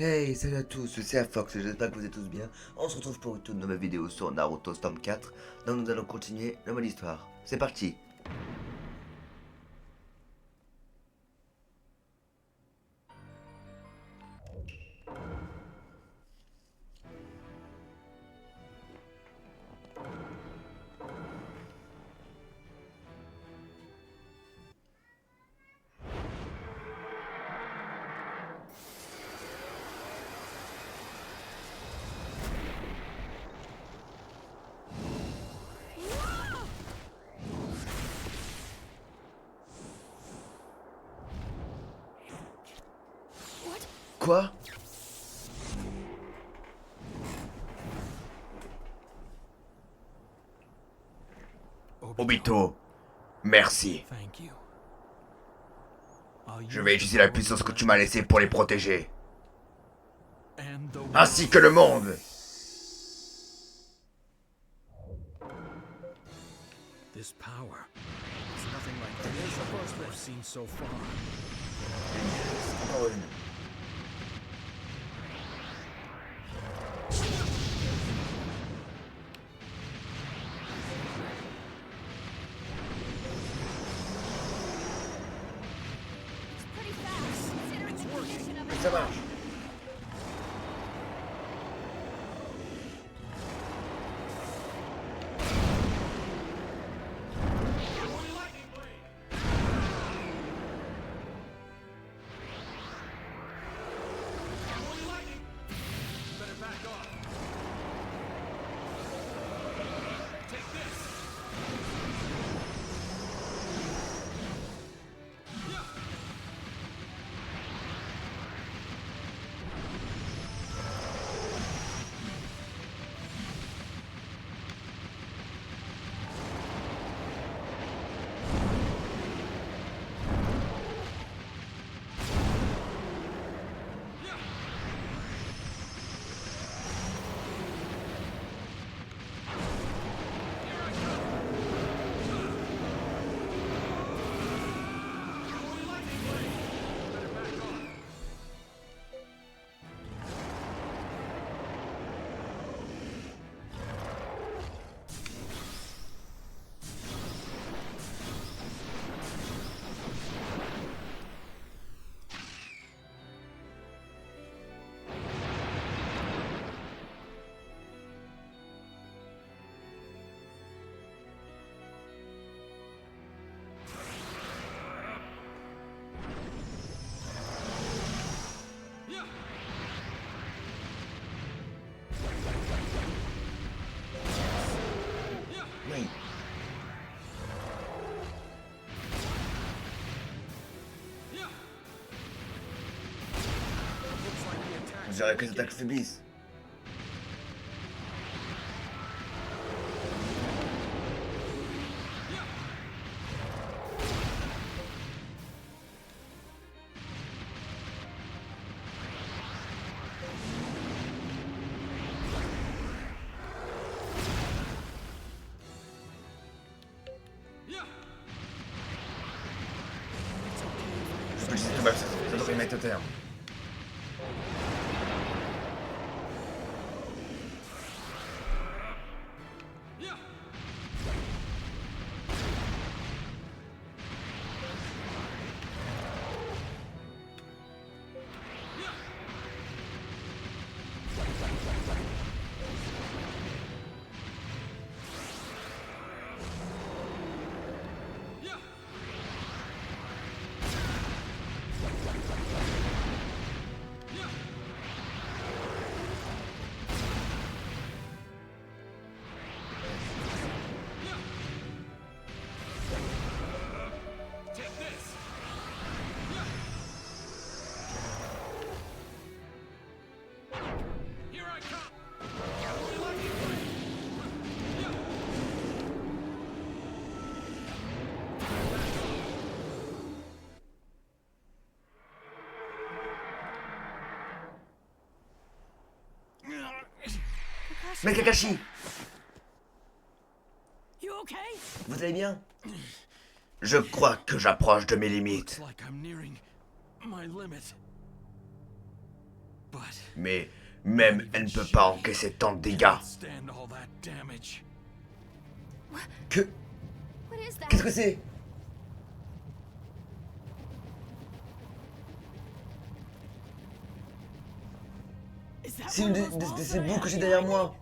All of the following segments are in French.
Hey, salut à tous, c'est Fox et j'espère que vous êtes tous bien. On se retrouve pour une toute nouvelle vidéo sur Naruto Storm 4, donc nous allons continuer le mode histoire. C'est parti. Quoi? Obito, merci. Je vais utiliser la puissance que tu m'as laissée pour les protéger. Ainsi que le monde. This power is nothing like anything we've seen so far. Pretty fast, considering the condition of it. Ça marche. Oui. On dirait que les attaques faiblissent. Ça devrait mettre au terme. Mais Kakashi, You okay? vous allez bien? Je crois que j'approche de mes limites. It's like I'm nearing my limit. Mais même elle ne peut pas encaisser tant de dégâts. stand all that damage. Que... What is that? Qu'est-ce que c'est? Is that C'est one une of those balls de ces that I bouts have que j'ai behind derrière me? moi.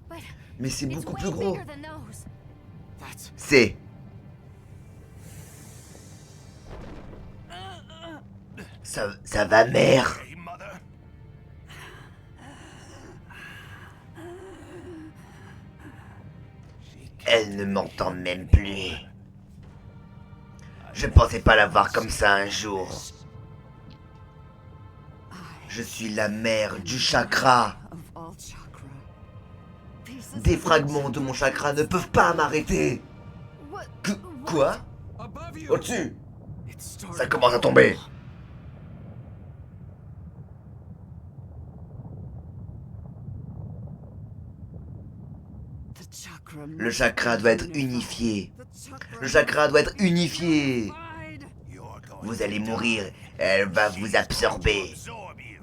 But Mais c'est it's beaucoup way plus gros. bigger than those. That's C'est... Ça va, mère? hey, mother. Elle ne m'entend même plus. Je pensais pas la voir comme ça un jour. Je suis la mère du chakra. Of all chakra. Pieces Des of fragments de mon chakra ne peuvent pas m'arrêter. What? Quoi? Above you. Au-dessus? It started Ça commence à tomber. the chakra. Le chakra doit être unifié. The chakra. Le chakra doit être unifié. Unified. You're going Vous allez mourir. Elle va vous absorber. absorb you.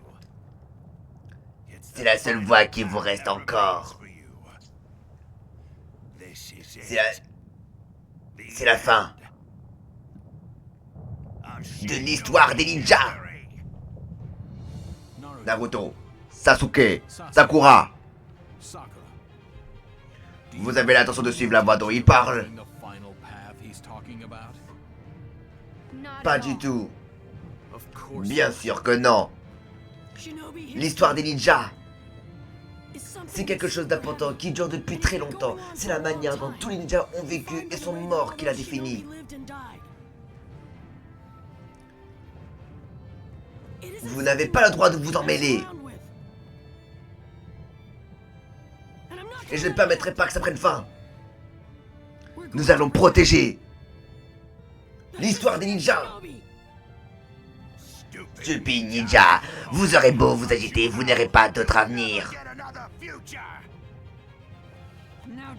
C'est la seule voie qui vous reste encore. C'est la fin de l'histoire des ninjas. Naruto, Sasuke, Sakura, Sakura. vous avez l'intention de suivre la voie dont il parle? The final path he's talking about? Not Pas at du all. tout. Of course. Bien sûr que non. Shinobi L'histoire des ninjas, is something c'est quelque chose d'important qui dure depuis très longtemps. C'est la manière dont tous les ninjas ont vécu et sont morts qui l'a défini. Vous n'avez pas le droit de vous en mêler. Et je ne permettrai pas que ça prenne fin. Nous allons protéger l'histoire des ninjas. Stupide ninja, vous aurez beau vous agiter, vous n'aurez pas d'autre avenir.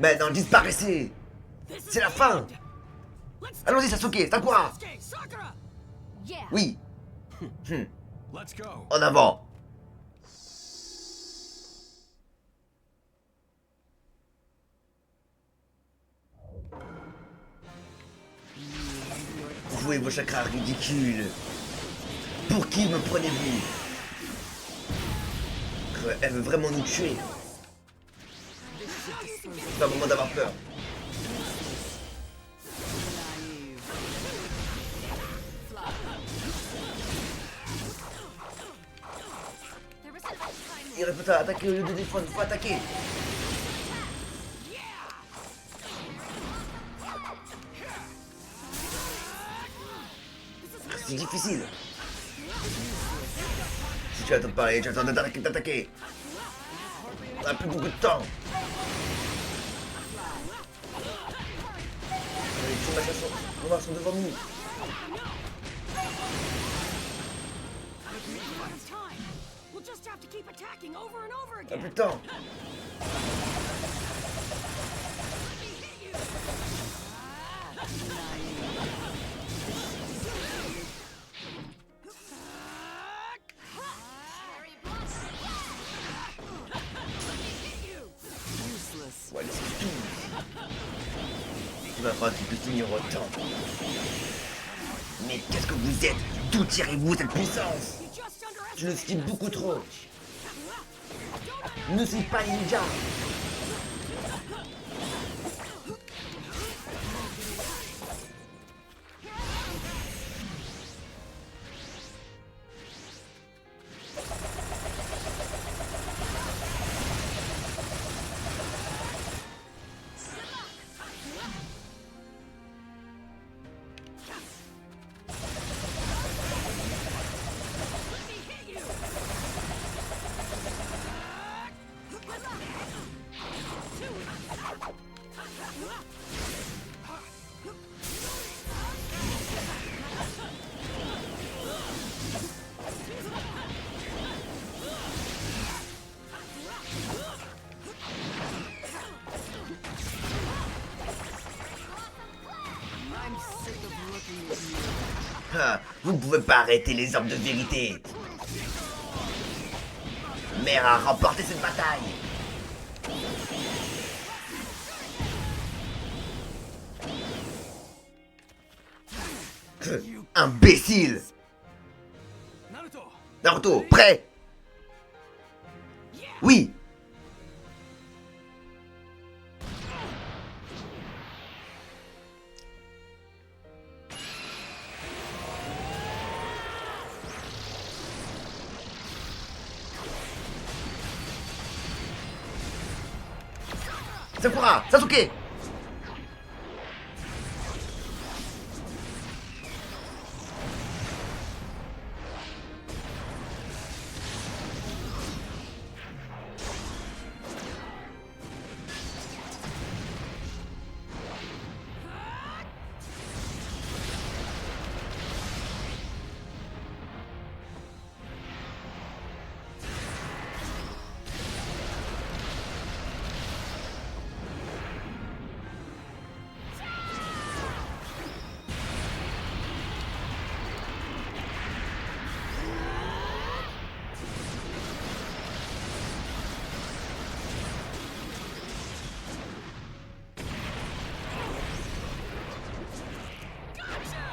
Maintenant, disparaissez. C'est la fin. Allons-y, Sasuke, Sakura. Yeah. Oui, Let's go. en avant. Vous et vos chakras ridicules. Pour qui me prenez-vous? Elle veut vraiment nous tuer. C'est pas le moment d'avoir peur. There isn't much time Il répète à attaquer au lieu de défendre, il faut attaquer. C'est difficile. Si tu attends de parler, tu attends d'attaquer. On n'a plus beaucoup de temps. Les petits machins noirs sont devant nous. time. We'll just have to keep attacking over and over On n'a again. plus de temps. Useless. Ouais, c'est tout. Il va falloir qu'il puisse tenir autant. Mais qu'est-ce que vous êtes? D'où tirez-vous cette puissance? You just Je le underestimated suis beaucoup trop. Ne suis pas les ninjas. I'm sick of looking at you. Ah, vous ne pouvez pas arrêter les orbes de vérité. mère a remporté cette bataille. Imbécile. Naruto! Naruto, prêt? Oui. Sakura, Sasuke.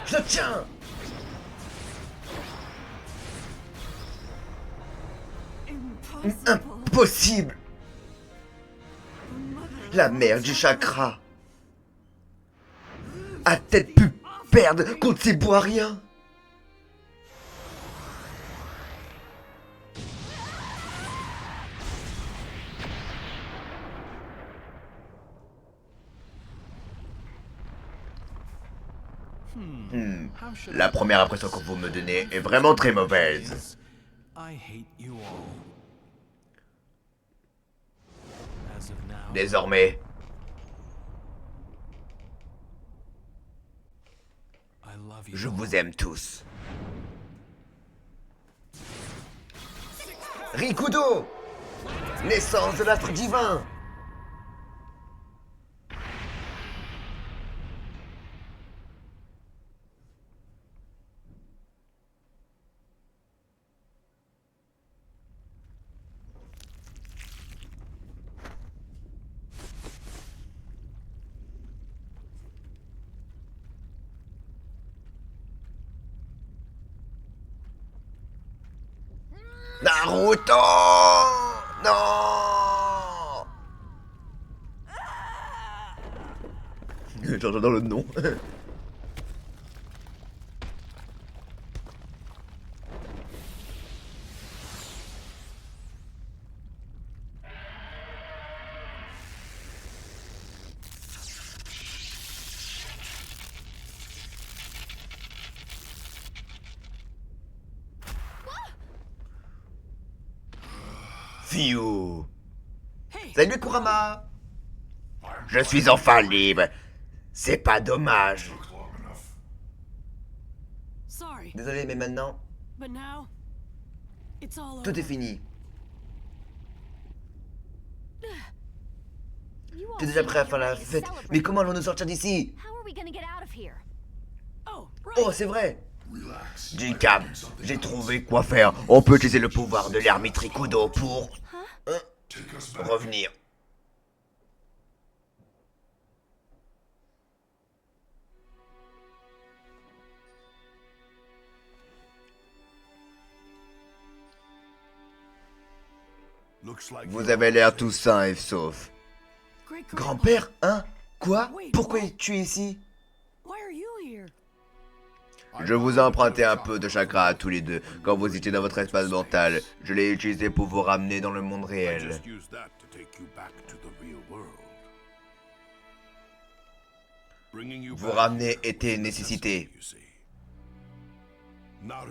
Je tiens. Impossible. Impossible. La mère du chakra a-t-elle pu perdre contre ces boiriens? How should La première impression que vous me donnez est vraiment très mauvaise. I hate you all. As of now, Désormais, I love you. je vous aime tous. Rikudo, naissance de l'astre divin. Naruto! Non! J'entends le nom. Fiu. Salut Kurama. Je suis enfin libre. C'est pas dommage. Sorry, Désolé, mais maintenant, but now it's all tout over. est fini. You all T'es déjà seem prêt à like faire you're la ready to fête. celebrate. Mais comment allons-nous sortir d'ici? How are we gonna get out of here? Oh, right. Oh, c'est vrai. Du calme. J'ai trouvé quoi faire. On peut utiliser le pouvoir de l'ermite Rikudo pour... revenir. Vous avez l'air tous sains et saufs. Great Grand-père, hein? Quoi? Pourquoi tu es ici? Why are you here? Je vous ai emprunté un peu de chakra à tous les deux quand vous étiez dans votre espace mental. Je l'ai utilisé pour vous ramener dans le monde réel. Vous ramener était une nécessité.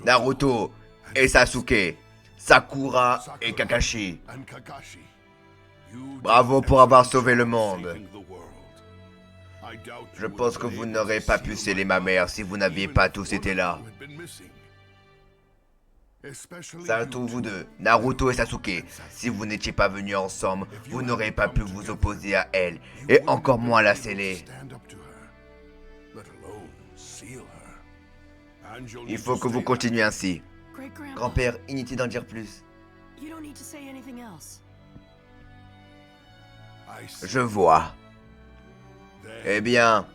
Naruto et Sasuke, Sakura et Kakashi. Bravo pour avoir sauvé le monde. Je pense que vous n'aurez pas pu sceller ma mère si vous n'aviez pas tous été là. Surtout vous deux, Naruto et Sasuke. Si vous n'étiez pas venus ensemble, vous n'aurez pas pu vous opposer à elle, et encore moins la sceller. Il faut que vous continuiez ainsi. Great grandpa. Grand-père, inutile d'en dire plus. You don't need to say anything else. Je vois. Eh bien,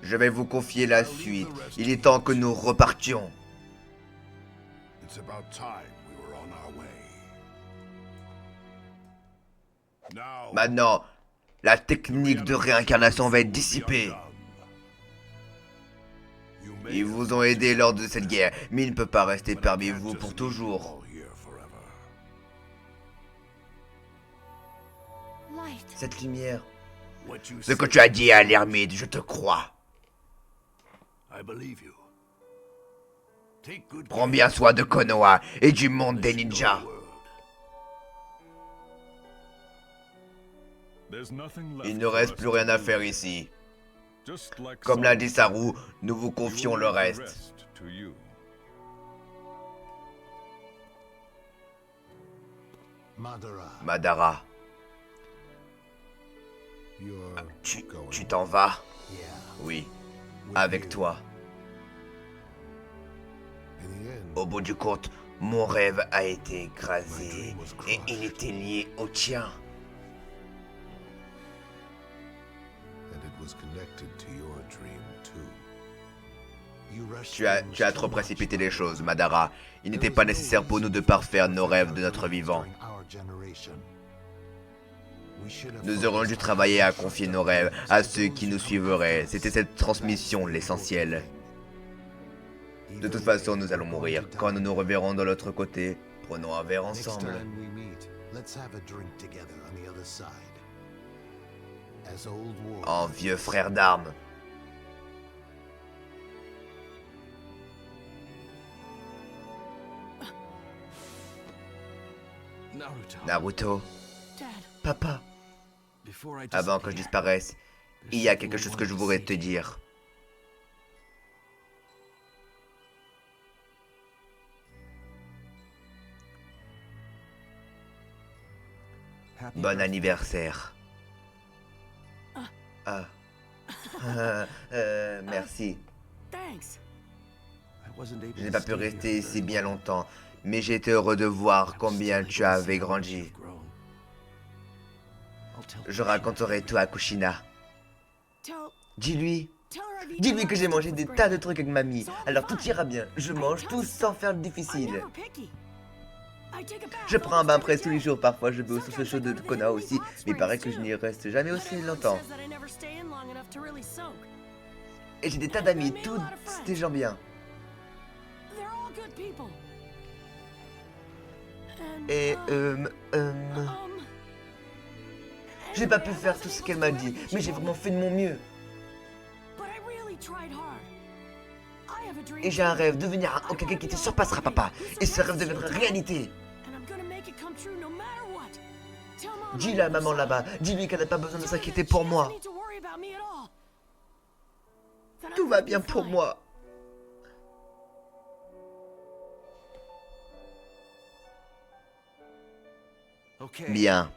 je vais vous confier la suite. Il est temps que nous repartions. It's about time we were on our way. Now, Maintenant, la technique de réincarnation va être dissipée. Ils vous ont aidé lors de cette guerre, mais il ne peut pas rester parmi vous pour toujours. Light. Cette lumière, ce que tu as dit à l'ermite, je te crois. Prends bien soin de Konoha et du monde des ninjas. Il ne reste plus rien à faire ici. Comme l'a dit Saru, nous vous confions le reste. Madara, tu t'en vas? Oui, avec toi. Au bout du compte, mon rêve a été écrasé et il était lié au tien. Tu as trop précipité les choses, Madara. Il n'était pas nécessaire pour nous de parfaire nos rêves de notre vivant. Nous aurions dû travailler à confier nos rêves à ceux qui nous suivraient. C'était cette transmission l'essentiel. De toute façon, nous allons mourir. Quand nous nous reverrons de l'autre côté, prenons un verre ensemble. En vieux frère d'armes. Naruto, Dad, papa, Before I avant que je disparaisse, il y a quelque chose que je voudrais te dire. Bon anniversaire. Ah. Merci. thanks. Je n'ai pas pu rester ici bien longtemps, mais j'ai été heureux de voir combien tu avais grandi. Je raconterai tout à Kushina. Tell, Dis-lui. tell her I've eaten Dis-lui que j'ai lots mangé of des bread. tas de trucs avec mamie. Alors tout ira bien. Je mange tout sans faire de I'm difficile. never picky. I take a bath Je prends un bain almost presse every tous les day. jours. Parfois je vais au Sometimes chaud I de go to the Konoha Heavenly aussi. Hot Mais il paraît Springs, que je n'y too. reste jamais But aussi everyone longtemps. says that I never stay in long enough to really soak. Et j'ai des tas d'amis. Tous des gens bien. They're all good people. And, Et j'ai pas pu anyway, I faire wasn't tout ce able qu'elle to m'a do dit. everything Mais she j'ai wanted. vraiment fait de mon mieux. But I really tried hard. I have a dream Et j'ai un too. rêve, devenir un Hokage qui te surpassera, papa. Et ce rêve deviendra réalité. And I'm gonna make it come true no matter what. Tell Mom Dis I la never maman saw là-bas. her. Dis-lui qu'elle n'a pas besoin de Tell her s'inquiéter that pour she moi. doesn't need to worry about me at all. That I'm Tout va gonna be bien pour fine. moi. Okay. Bien.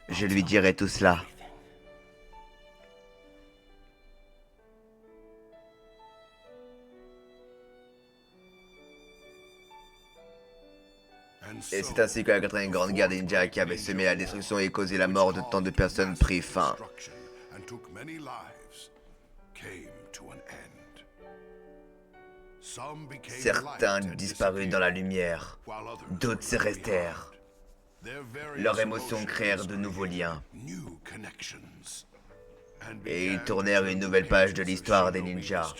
Je lui dirai tout cela. Et c'est ainsi que la quatrième grande guerre des ninjas qui avait semé la destruction et causé la mort de tant de personnes prit fin. Certains disparus dans la lumière, d'autres se restèrent. Leurs émotions créèrent de nouveaux liens. Et ils tournèrent une nouvelle page de l'histoire des ninjas.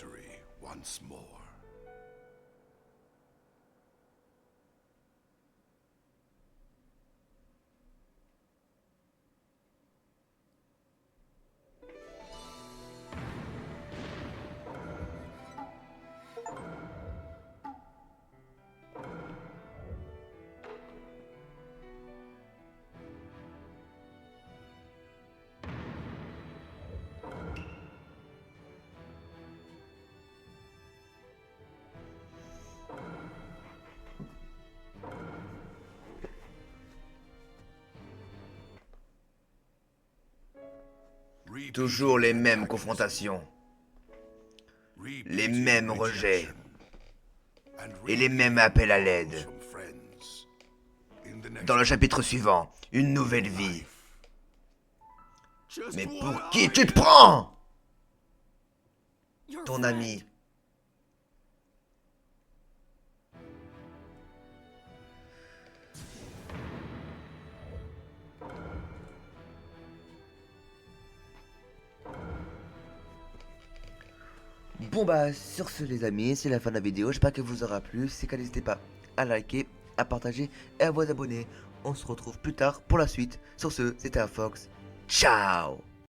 Toujours les mêmes confrontations, les mêmes rejets et les mêmes appels à l'aide. Dans le chapitre suivant, une nouvelle vie. Just Mais what pour I qui tu te prends? Your Ton friend. ami. Bon bah sur ce les amis, c'est la fin de la vidéo, j'espère qu'elle vous aura plu, si c'est le cas n'hésitez pas à liker, à partager et à vous abonner. On se retrouve plus tard pour la suite. Sur ce, c'était un Fox, ciao.